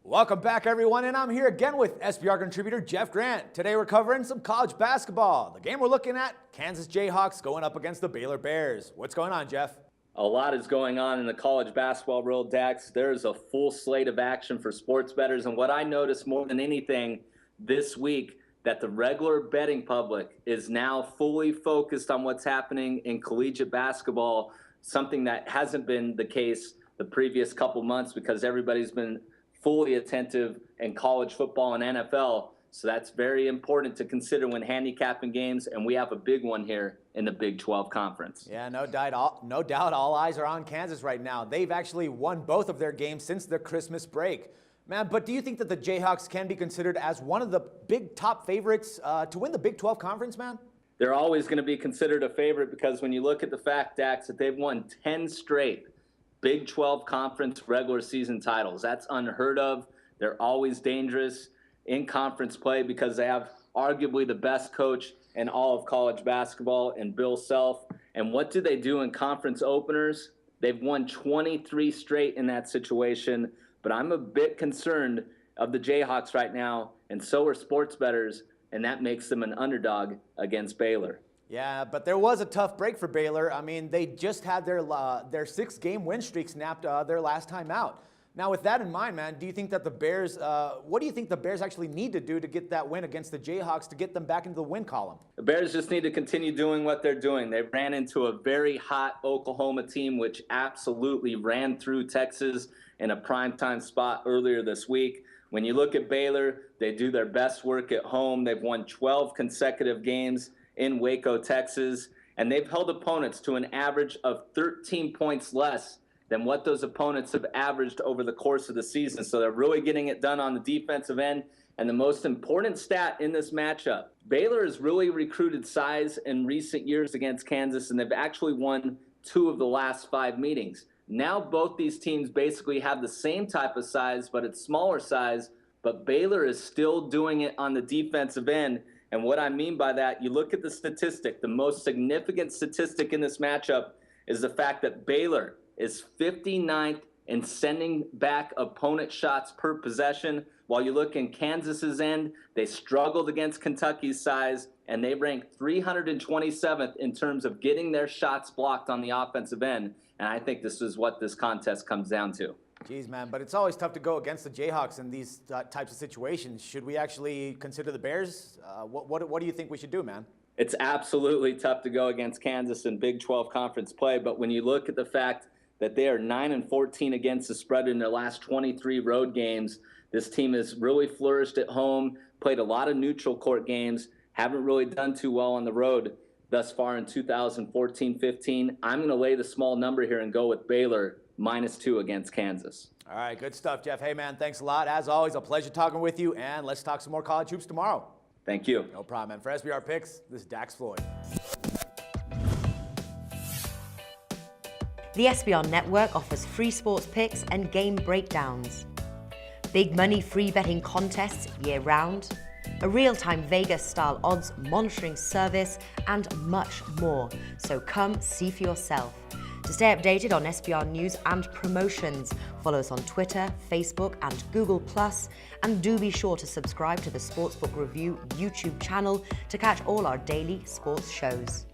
Welcome back, everyone, and I'm here again with SBR contributor Jeff Grant. Today we're covering some college basketball. The game we're looking at, Kansas Jayhawks going up against the Baylor Bears. What's going on, Jeff? A lot is going on in the college basketball world, Dax. There's a full slate of action for sports bettors, and what I noticed more than anything this week, that the regular betting public is now fully focused on what's happening in collegiate basketball, something that hasn't been the case the previous couple months because everybody's been fully attentive in college football and NFL. So that's very important to consider when handicapping games, and we have a big one here in the Big 12 Conference. Yeah, no doubt all eyes are on Kansas right now. They've actually won both of their games since their Christmas break. Man, but do you think that the Jayhawks can be considered as one of the big top favorites to win the Big 12 Conference, man? They're always going to be considered a favorite because when you look at the fact, Dax, that they've won 10 straight Big 12 Conference regular season titles. That's unheard of. They're always dangerous in conference play because they have arguably the best coach in all of college basketball in Bill Self. And what do they do in conference openers? They've won 23 straight in that situation. But I'm a bit concerned of the Jayhawks right now, and so are sports bettors, and that makes them an underdog against Baylor. Yeah, but there was a tough break for Baylor. I mean, they just had their 6-game win streak snapped their last time out. Now, with that in mind, man, do you think that the Bears, what do you think the Bears actually need to do to get that win against the Jayhawks to get them back into the win column? The Bears just need to continue doing what they're doing. They ran into a very hot Oklahoma team, which absolutely ran through Texas in a primetime spot earlier this week. When you look at Baylor, they do their best work at home. They've won 12 consecutive games in Waco, Texas, and they've held opponents to an average of 13 points less than what those opponents have averaged over the course of the season. So they're really getting it done on the defensive end. And the most important stat in this matchup, Baylor has really recruited size in recent years against Kansas, and they've actually won 2 of the last 5 meetings. Now both these teams basically have the same type of size, but it's smaller size, but Baylor is still doing it on the defensive end. And what I mean by that, you look at the statistic, the most significant statistic in this matchup is the fact that Baylor is 59th in sending back opponent shots per possession. While you look in Kansas's end, they struggled against Kentucky's size, and they ranked 327th in terms of getting their shots blocked on the offensive end. And I think this is what this contest comes down to. Jeez, man, but it's always tough to go against the Jayhawks in these types of situations. Should we actually consider the Bears? What do you think we should do, man? It's absolutely tough to go against Kansas in Big 12 conference play, but when you look at the fact that they are 9-14 against the spread in their last 23 road games, this team has really flourished at home, played a lot of neutral court games, haven't really done too well on the road thus far in 2014-15. I'm going to lay the small number here and go with Baylor -2 against Kansas. All right, good stuff, Jeff. Hey, man, thanks a lot. As always, a pleasure talking with you, and let's talk some more college hoops tomorrow. Thank you. No problem, man. For SBR Picks, this is Dax Floyd. The SBR Network offers free sports picks and game breakdowns, big money free betting contests year-round, a real-time Vegas-style odds monitoring service, and much more. So come see for yourself. To stay updated on SBR news and promotions, follow us on Twitter, Facebook, and Google+, and do be sure to subscribe to the Sportsbook Review YouTube channel to catch all our daily sports shows.